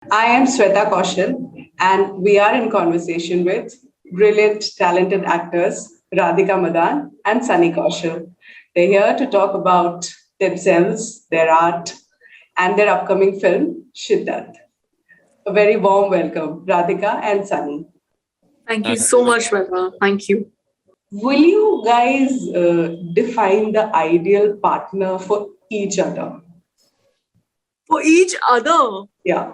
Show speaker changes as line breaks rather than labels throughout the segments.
I am Sweta Kaushal, and we are in conversation with brilliant, talented actors Radhika Madan and Sunny Kaushal. They're here to talk about themselves, their art, and their upcoming film, Shiddat. A very warm welcome, Radhika and Sunny.
Thank you
Thank
so
you.
much, Shweta. Thank you.
Will you guys define the ideal partner for each other?
For each other,
Yeah.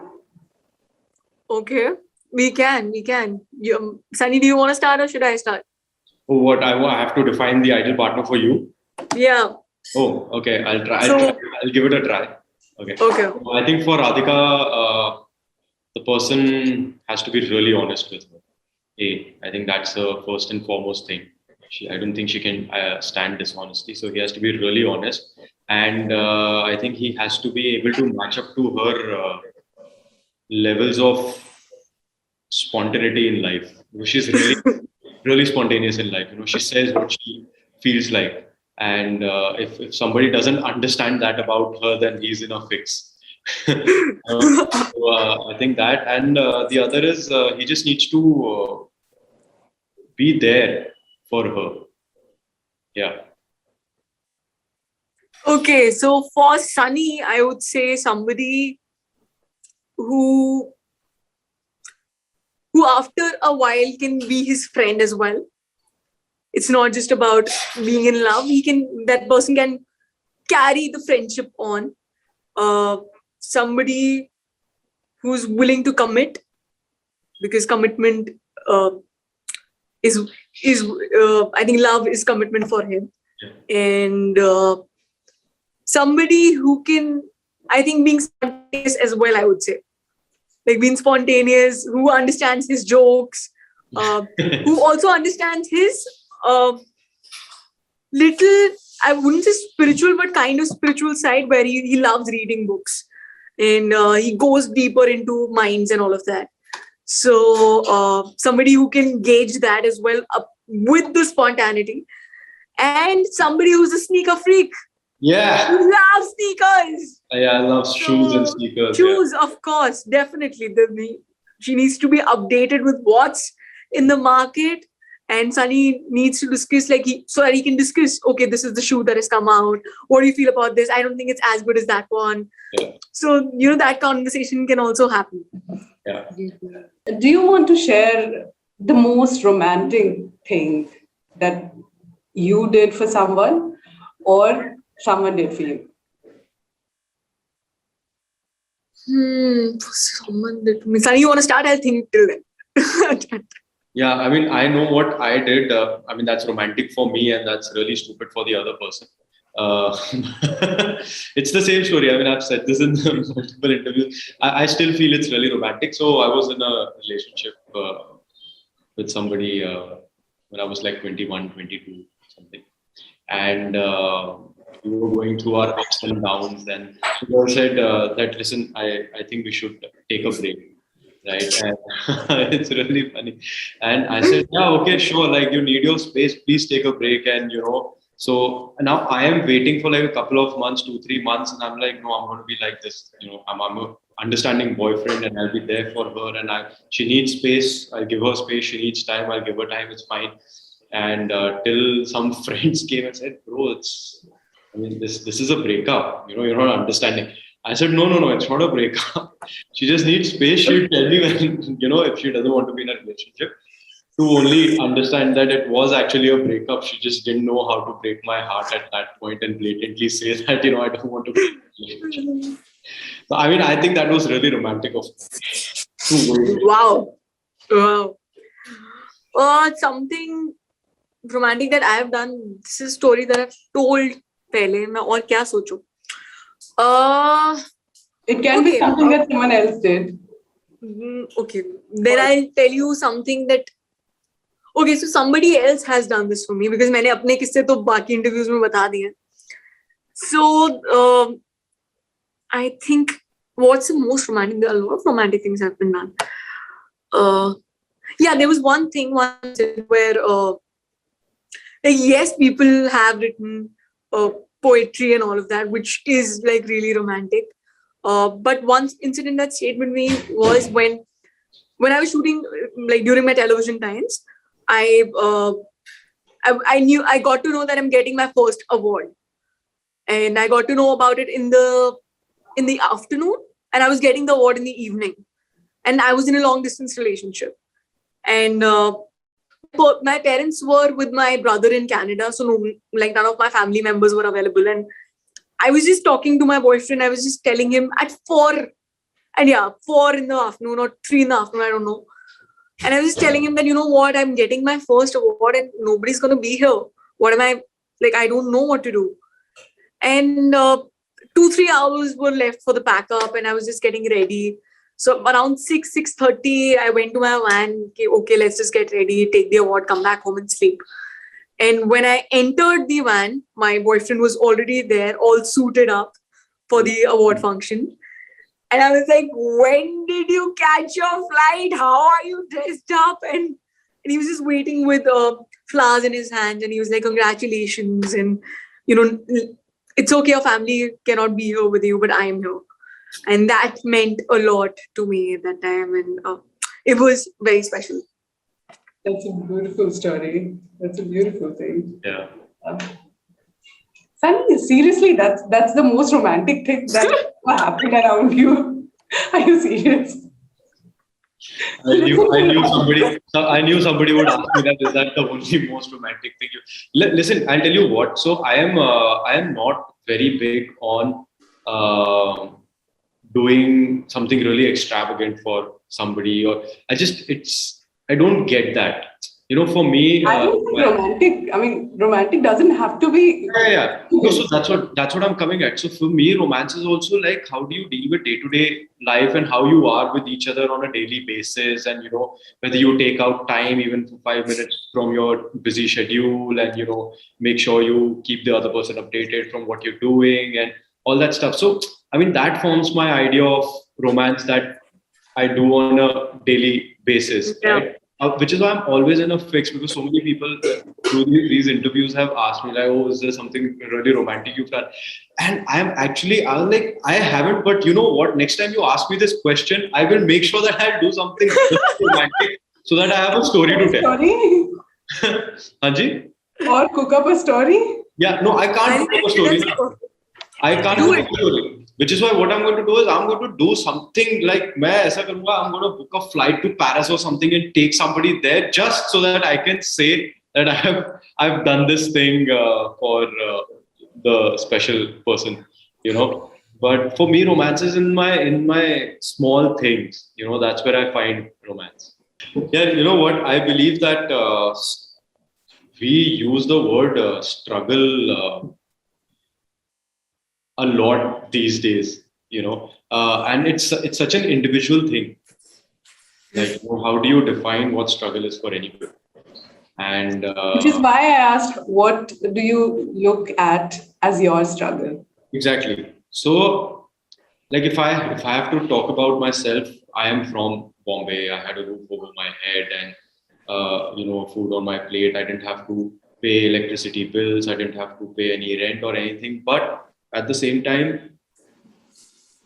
okay, we can. Sunny, do you want to start or should I start?
Oh, what I have to define the ideal partner for you?
Yeah.
Oh, okay. I'll try.
So,
I'll give it a try. Okay.
okay.
So I think for Radhika, the person has to be really honest with her. I think that's the first and foremost thing. I don't think she can stand dishonesty. So he has to be really honest, and I think he has to be able to match up to her levels of spontaneity in life. She's really spontaneous in life. She says what she feels like, and if somebody doesn't understand that about her, then he's in a fix. I think that, and the other is he just needs to be there for her. Yeah.
Okay, so for Sunny, I would say somebody who who after a while can be his friend as well. It's not just about being in love. That person can carry the friendship on. Somebody who's willing to commit, because commitment uh, is I think love is commitment for him. And somebody who can, I think, being spontaneous as well, I would say, like being spontaneous, who understands his jokes, who also understands his little, I wouldn't say spiritual, but kind of spiritual side, where he loves reading books, and he goes deeper into minds and all of that. So somebody who can gauge that as well up with the spontaneity, and somebody who's a sneaker freak,
Yeah.
who loves sneakers.
Yeah, I love shoes and sneakers.
Shoes, of course, definitely. She needs to be updated with what's in the market, and Sunny needs to discuss, so that he can discuss. Okay, this is the shoe that has come out. What do you feel about this? I don't think it's as good as that one.
Yeah.
So that conversation can also happen.
Yeah.
Do you want to share the most romantic thing that you did for someone or someone did for you?
Someone did to me. Sunny, you want to start? I'll think till then.
Yeah, I mean, I know what I did. I mean, that's romantic for me, and that's really stupid for the other person. Uh, it's the same story. I mean, I've said this in multiple interviews. I still feel it's really romantic. So I was in a relationship with somebody when I was like 21, 22, something. And we were going through our ups and downs. And the girl said that, listen, I think we should take a break. Right. And it's really funny. And I said, yeah, okay, sure. Like, you need your space, please take a break. And, so now I am waiting for like a couple of months, 2-3 months. And I'm like, no, I'm going to be like this. I'm a understanding boyfriend, and I'll be there for her. And she needs space. I'll give her space. She needs time. I'll give her time. It's fine. And till some friends came and said, bro, this is a breakup. You're not understanding. I said, no, it's not a breakup. She just needs space. She'll tell me when, if she doesn't want to be in a relationship. To only understand that it was actually a breakup. She just didn't know how to break my heart at that point and blatantly say that, I don't want to be in a relationship. So, I mean, I think that was really romantic of me.
Wow. Something romantic that I have done. This is a story that I've told पहले. मैं और क्या सोचूं?
It can be something that someone else did.
Okay, then I'll tell you something that. Okay, so somebody else has done this for me, because मैंने अपने किस्से तो बाकी interviews में बता दिए. So I think what's the most romantic? There are a lot of romantic things have been done. Yeah, there was one thing once where yes, people have written poetry and all of that, which is like really romantic. But one incident that stayed with me was when I was shooting, like during my television times, I I got to know that I'm getting my first award, and I got to know about it in the afternoon, and I was getting the award in the evening, and I was in a long distance relationship, and my parents were with my brother in Canada, so no, like none of my family members were available, and I was just talking to my boyfriend. I was just telling him at 4, and yeah, 4 in the afternoon or 3 in the afternoon, I don't know. And I was just telling him that, you know what, I'm getting my first award and nobody's going to be here. What am I, like, I don't know what to do. And 2-3 hours were left for the pack up, and I was just getting ready. So around 6:30, I went to my van. Okay, let's just get ready, take the award, come back home and sleep. And when I entered the van, my boyfriend was already there, all suited up for the award function. And I was like, when did you catch your flight? How are you dressed up? And he was just waiting with flowers in his hands. And he was like, congratulations. And, it's okay, your family cannot be here with you, but I am here. And that meant a lot to me at that time. And it was very special.
That's a beautiful story. That's a beautiful thing.
Yeah.
Sunny, seriously, that's the most romantic thing that happened around you. Are you serious?
I knew somebody would ask me that. Is that the only most romantic thing? Listen, I'll tell you what. So I am not very big on doing something really extravagant for somebody, or I don't get that. For me,
I don't think romantic doesn't have to be.
Yeah. No, so that's what I'm coming at. So for me, romance is also like, how do you deal with day-to-day life and how you are with each other on a daily basis, and whether you take out time even for 5 minutes from your busy schedule, and make sure you keep the other person updated from what you're doing and all that stuff. So that forms my idea of romance that I do on a daily basis, right? Which is why I'm always in a fix, because so many people through these interviews have asked me like, oh, is there something really romantic you've done? And I was like, I haven't, but you know what? Next time you ask me this question, I will make sure that I'll do something romantic so that I have a story to tell.
Story?
Hanji?
Or cook up a story?
Yeah, no, I can't cook up a story. I can't cook up a story. Which is why what I'm going to do is I'm going to do something like I'm going to book a flight to Paris or something and take somebody there just so that I can say that I've done this thing for the special person, But for me, romance is in my small things. That's where I find romance. Yeah, you know what? I believe that we use the word struggle a lot these days, and it's such an individual thing. Like, how do you define what struggle is for anybody? And
which is why I asked, what do you look at as your struggle?
Exactly. So, like, if I have to talk about myself, I am from Bombay. I had a roof over my head and food on my plate. I didn't have to pay electricity bills. I didn't have to pay any rent or anything, but at the same time,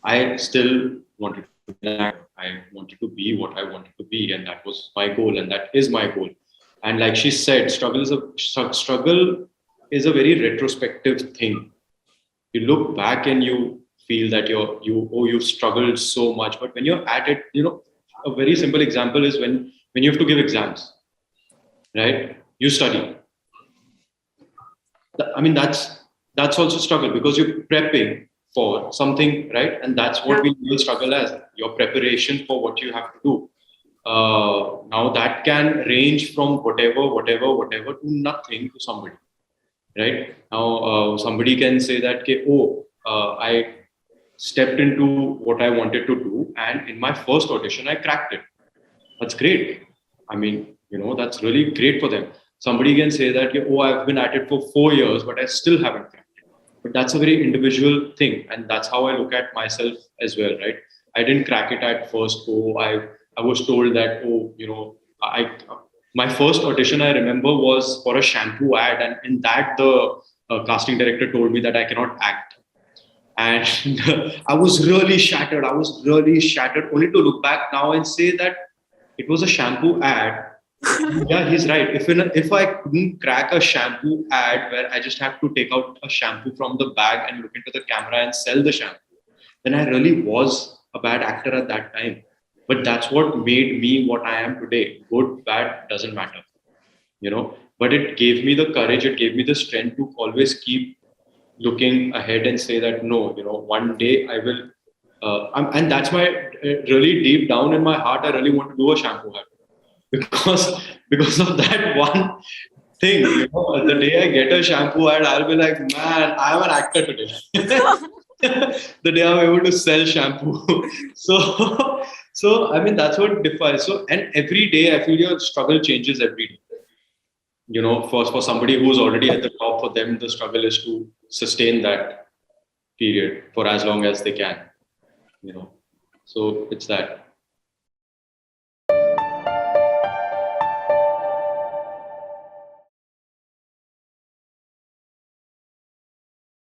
I still wanted to be that. I wanted to be what I wanted to be, and that was my goal, and that is my goal. And like she said, struggle is a very retrospective thing. You look back and you feel that you've struggled so much, but when you're at it, a very simple example is when you have to give exams, right? You study. That's also struggle, because you're prepping for something, right? And that's what we will struggle as, your preparation for what you have to do. Now that can range from whatever to nothing to somebody, right? Now somebody can say that, I stepped into what I wanted to do, and in my first audition, I cracked it. That's great. That's really great for them. Somebody can say that, I've been at it for 4 years, but I still haven't cracked it. But that's a very individual thing. And that's how I look at myself as well, right? I didn't crack it at first go. I was told that, my first audition I remember was for a shampoo ad. And in that, the casting director told me that I cannot act. And I was really shattered. I was really shattered, only to look back now and say that it was a shampoo ad. Yeah, he's right. If I couldn't crack a shampoo ad where I just have to take out a shampoo from the bag and look into the camera and sell the shampoo, then I really was a bad actor at that time. But that's what made me what I am today. Good, bad, doesn't matter, But it gave me the courage, it gave me the strength to always keep looking ahead and say that no, one day I will. And that's my really deep down in my heart, I really want to do a shampoo ad because of that one thing. The day I get a shampoo ad, I'll be like, man, I'm an actor today. The day I'm able to sell shampoo. So I mean that's what defines. So and every day I feel your struggle changes every day. For somebody who's already at the top, for them the struggle is to sustain that period for as long as they can. So it's that.